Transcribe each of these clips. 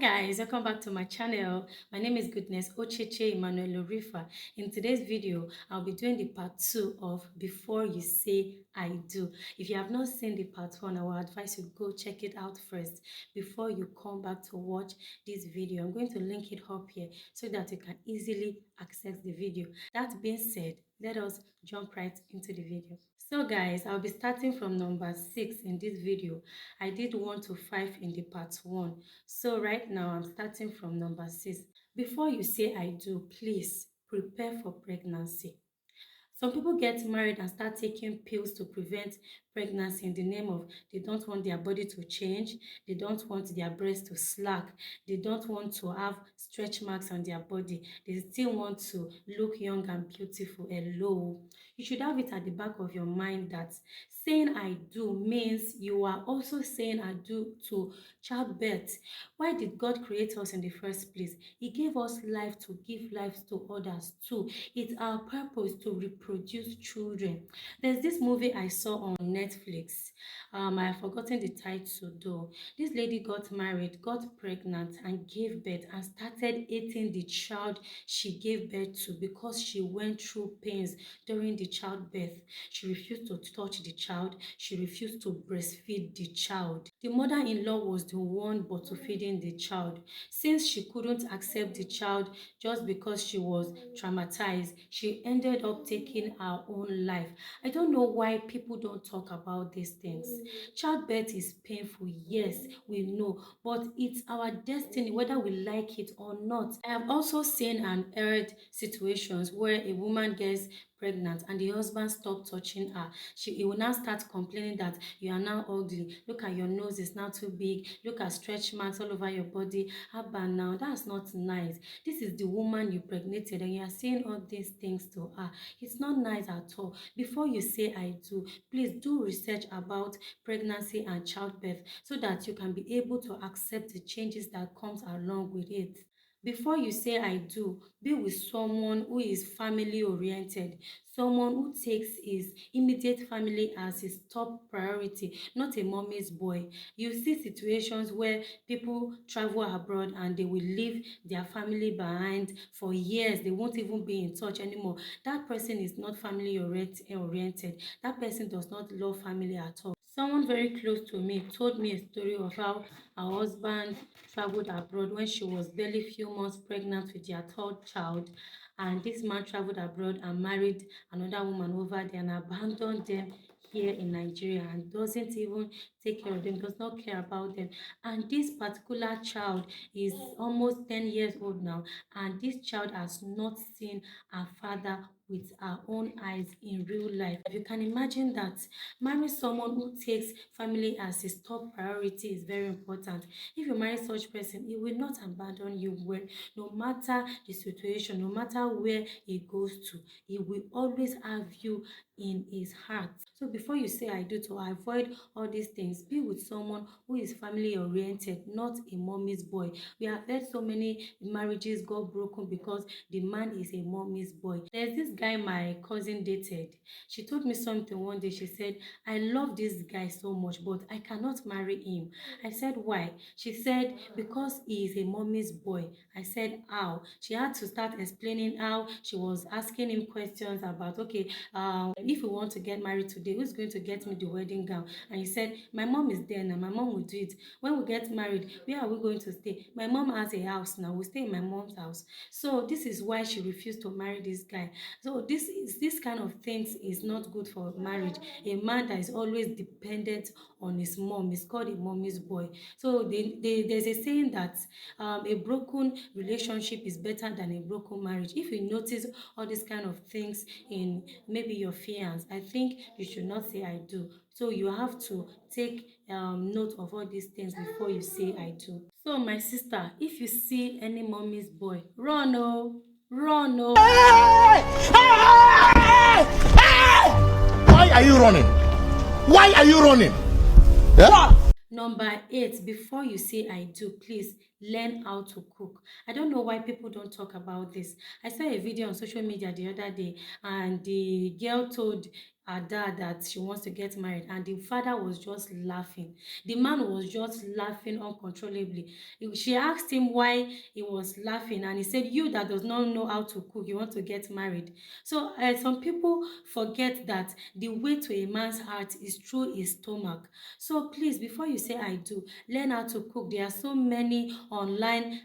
Guys, welcome back to my channel. My name is Goodness Ocheche Emmanuel Orifa. In today's video, I'll be doing the part 2 of Before You Say I Do. If you have not seen the part 1, I will advise you go check it out first before you come back to watch this video. I'm going to link it up here so that you can easily access the video. That being said, let us jump right into the video. So guys, I'll be starting from number 6 in this video. I did 1 to 5 in the part 1. So right now I'm starting from number 6. Before you say I do, please prepare for pregnancy. Some people get married and start taking pills to prevent pregnancy in the name of they don't want their body to change, they don't want their breast to slack, they don't want to have stretch marks on their body, they still want to look young and beautiful. Hello. You should have it at the back of your mind that saying I do means you are also saying I do to childbirth. Why did God create us in the first place? He gave us life to give life to others too. It's our purpose to reproduce children. There's this movie I saw on Netflix. I have forgotten the title though. This lady got married, got pregnant, and gave birth and started eating the child she gave birth to because she went through pains during the childbirth. She refused to touch the child. She refused to breastfeed the child. The mother-in-law was the one bottle feeding the child. Since she couldn't accept the child just because she was traumatized, she ended up taking her own life. I don't know why people don't talk about these things. Childbirth is painful, yes, we know, but it's our destiny whether we like it or not. I have also seen and heard situations where a woman gets pregnant and the husband stopped touching her. He will now start complaining that you are now ugly, look at your nose, is now too big, look at stretch marks all over your body. How about now? That's not nice. This is the woman you pregnated and you are saying all these things to her. It's not nice at all. Before you say I do, please do research about pregnancy and childbirth so that you can be able to accept the changes that comes along with it. Before you say I do, be with someone who is family oriented, someone who takes his immediate family as his top priority, not a mommy's boy. You see situations where people travel abroad and they will leave their family behind for years. They won't even be in touch anymore. That person is not family oriented. That person does not love family at all. Someone very close to me told me a story of how her husband traveled abroad when she was barely few months pregnant with their third child, and this man traveled abroad and married another woman over there and abandoned them here in Nigeria and doesn't even take care of them, does not care about them. And this particular child is almost 10 years old now, and this child has not seen her father with her own eyes in real life. You can imagine that marrying someone who takes family as his top priority is very important. If you marry such person, he will not abandon you well, no matter the situation, no matter where he goes to, he will always have you in his heart. So before you say I do, to avoid all these things, be with someone who is family oriented, not a mommy's boy. We have heard so many marriages got broken because the man is a mommy's boy. There's this guy my cousin dated. She told me something one day. She said, I love this guy so much, but I cannot marry him. I said, why? She said, because he is a mommy's boy. I said, how? She had to start explaining how. She was asking him questions about, okay, if we want to get married today, who's going to get me the wedding gown? And he said, my mom is there now, my mom will do it. When we get married, where are we going to stay? My mom has a house now, we stay in my mom's house. So this is why she refused to marry this guy. So this kind of things is not good for marriage. A man that is always dependent on his mom is called a mommy's boy. So there's a saying that a broken relationship is better than a broken marriage. If you notice all these kind of things in maybe your fiance, I think you should not say I do. So you have to take note of all these things before you say I do. So my sister, if you see any mommy's boy, run oh, run oh. Why are you running? Why are you running? Yeah? Number 8, before you say I do, please learn how to cook. I don't know why people don't talk about this. I saw a video on social media the other day and the girl told her dad that she wants to get married, and the father was just laughing. The man was just laughing uncontrollably. She asked him why he was laughing, and he said, you that does not know how to cook, you want to get married. So some people forget that the way to a man's heart is through his stomach. So please, before you say I do, learn how to cook. There are so many online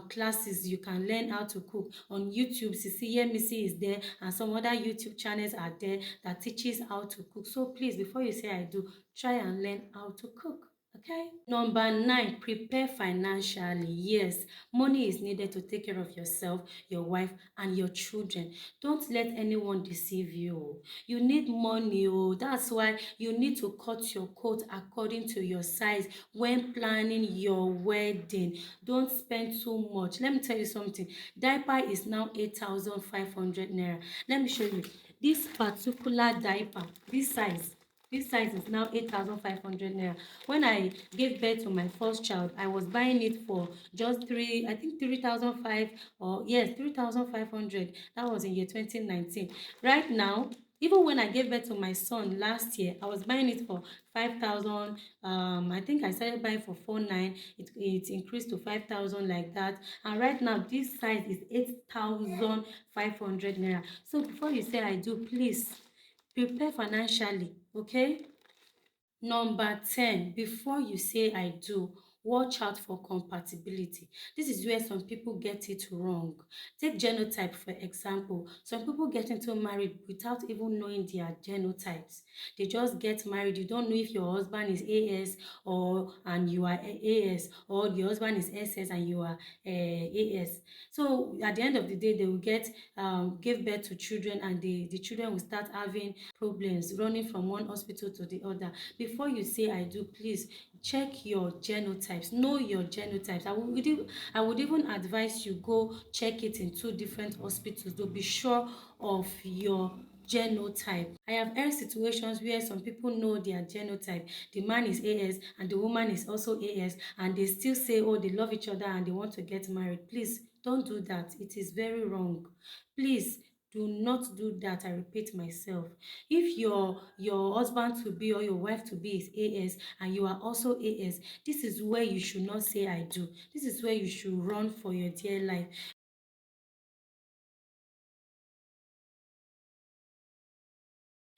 classes you can learn how to cook on YouTube. Sisi Yemisi is there, and some other YouTube channels are there that teaches how to cook. So please, before you say I do, try and learn how to cook. Okay. Number 9, prepare financially. Yes, money is needed to take care of yourself, your wife, and your children. Don't let anyone deceive you. You need money. Oh, that's why you need to cut your coat according to your size when planning your wedding. Don't spend too much. Let me tell you something. Diaper is now 8,500 naira. Let me show you. This particular diaper, this size is now 8,500 naira. When I gave birth to my first child, I was buying it for just I think 3,005, or yes, 3,500. That was in year 2019. Right now, even when I gave birth to my son last year, I was buying it for 5,000. I think I started buying for 4,900. It increased to 5,000 like that. And right now, this size is 8,500 naira. So before you say I do, please prepare financially, okay? Number 10, before you say I do, watch out for compatibility. This is where some people get it wrong. Take genotype, for example. Some people get into marriage without even knowing their genotypes. They just get married. You don't know if your husband is AS and you are AS, or your husband is SS and you are AS. So at the end of the day, they will give birth to children, and the children will start having problems running from one hospital to the other. Before you say I do, please check your genotypes. Know your genotypes. I would even advise you go check it in 2 different hospitals to be sure of your genotype. I have heard situations where some people know their genotype. The man is AS and the woman is also AS, and they still say, oh, they love each other and they want to get married. Please don't do that. It is very wrong. Please do not do that. I repeat myself. If your husband to be or your wife to be is AS and you are also AS, this is where you should not say I do. This is where you should run for your dear life.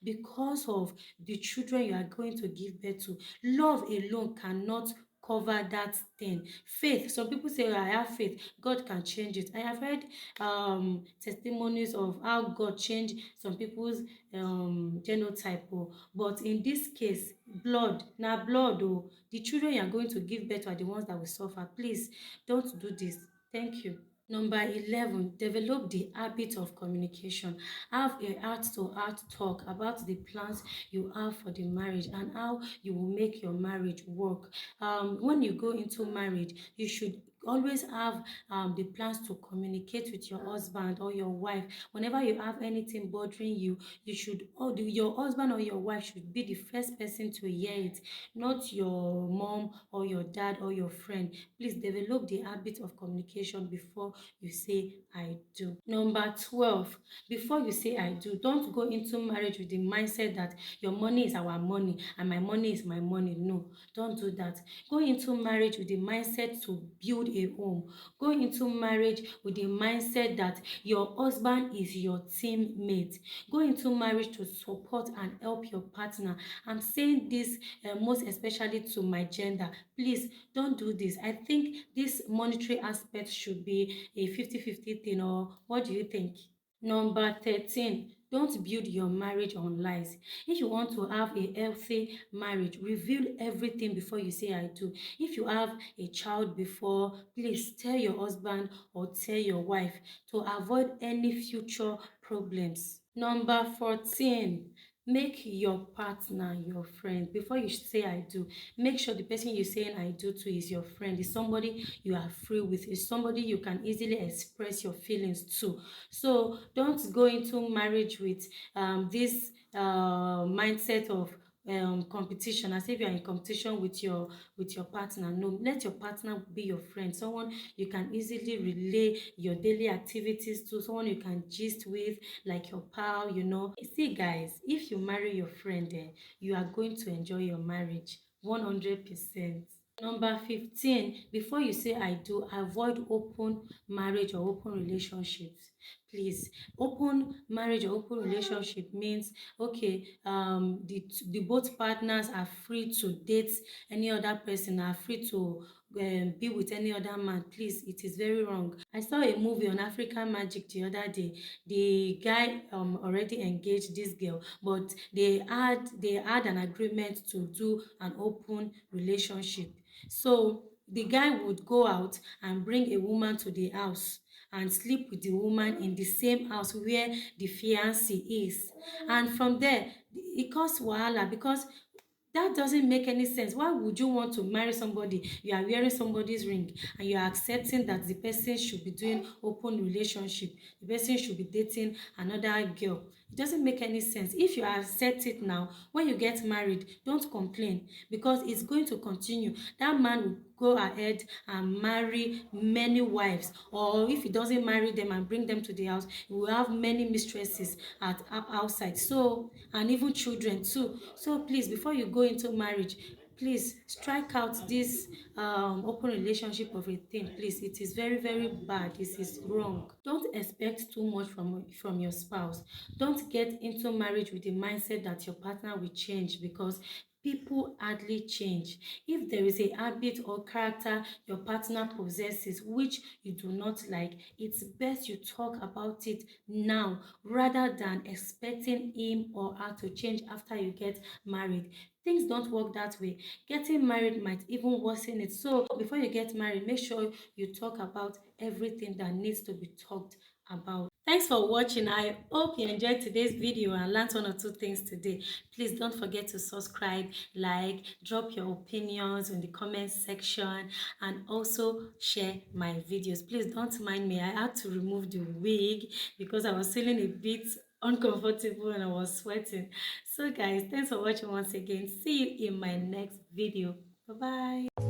Because of the children you are going to give birth to. Love alone cannot cover that thing. Faith, some people say, I have faith, God can change it. I have heard testimonies of how God changed some people's genotype. Oh. But in this case, blood, now blood, oh, the children you are going to give birth to are the ones that will suffer. Please don't do this. Thank you. Number 11, develop the habit of communication. Have a heart-to-heart talk about the plans you have for the marriage and how you will make your marriage work. When you go into marriage, you should always have the plans to communicate with your husband or your wife. Whenever you have anything bothering you, your husband or your wife should be the first person to hear it, not your mom or your dad or your friend. Please develop the habit of communication before you say I do. Number 12, before you say I do, don't go into marriage with the mindset that your money is our money and my money is my money. No, don't do that. Go into marriage with the mindset to build a home. Go into marriage with the mindset that your husband is your teammate. Go into marriage to support and help your partner. I'm saying this most especially to my gender. Please don't do this. I think this monetary aspect should be a 50-50 thing, or what do you think? Number 13, don't build your marriage on lies. If you want to have a healthy marriage, reveal everything before you say I do. If you have a child before, please tell your husband or tell your wife to avoid any future problems. Number 14, make your partner your friend. Before you say I do, make sure the person you're saying I do to is your friend, is somebody you are free with, is somebody you can easily express your feelings to. So don't go into marriage with this mindset of competition, as if you are in competition with your partner. No, let your partner be your friend, someone you can easily relay your daily activities to, someone you can gist with, like your pal, you know. See guys, if you marry your friend, you are going to enjoy your marriage 100%. Number 15, before you say I do, avoid open marriage or open relationships. Please, open marriage or open relationship means, okay, the both partners are free to date any other person, are free to be with any other man. Please, it is very wrong. I saw a movie on African Magic the other day. The guy already engaged this girl, but they had an agreement to do an open relationship. So the guy would go out and bring a woman to the house and sleep with the woman in the same house where the fiancé is. And from there, it caused wahala because that doesn't make any sense. Why would you want to marry somebody, you are wearing somebody's ring, and you are accepting that the person should be doing open relationship, the person should be dating another girl? It doesn't make any sense. If you accept it now, when you get married, don't complain, because it's going to continue. That man will go ahead and marry many wives, or if he doesn't marry them and bring them to the house, he will have many mistresses at outside. So, and even children too. So please, before you go into marriage, please strike out this open relationship of a thing. Please, it is very, very bad. This is wrong. Don't expect too much from your spouse. Don't get into marriage with the mindset that your partner will change, because people hardly change. If there is a habit or character your partner possesses which you do not like, it's best you talk about it now rather than expecting him or her to change after you get married. Things don't work that way. Getting married might even worsen it. So before you get married, make sure you talk about everything that needs to be talked about. Thanks for watching. I hope you enjoyed today's video and learned one or two things today. Please don't forget to subscribe, like, drop your opinions in the comment section, and also share my videos. Please don't mind me. I had to remove the wig because I was feeling a bit uncomfortable and I was sweating. So guys, thanks for watching once again. See you in my next video. Bye bye.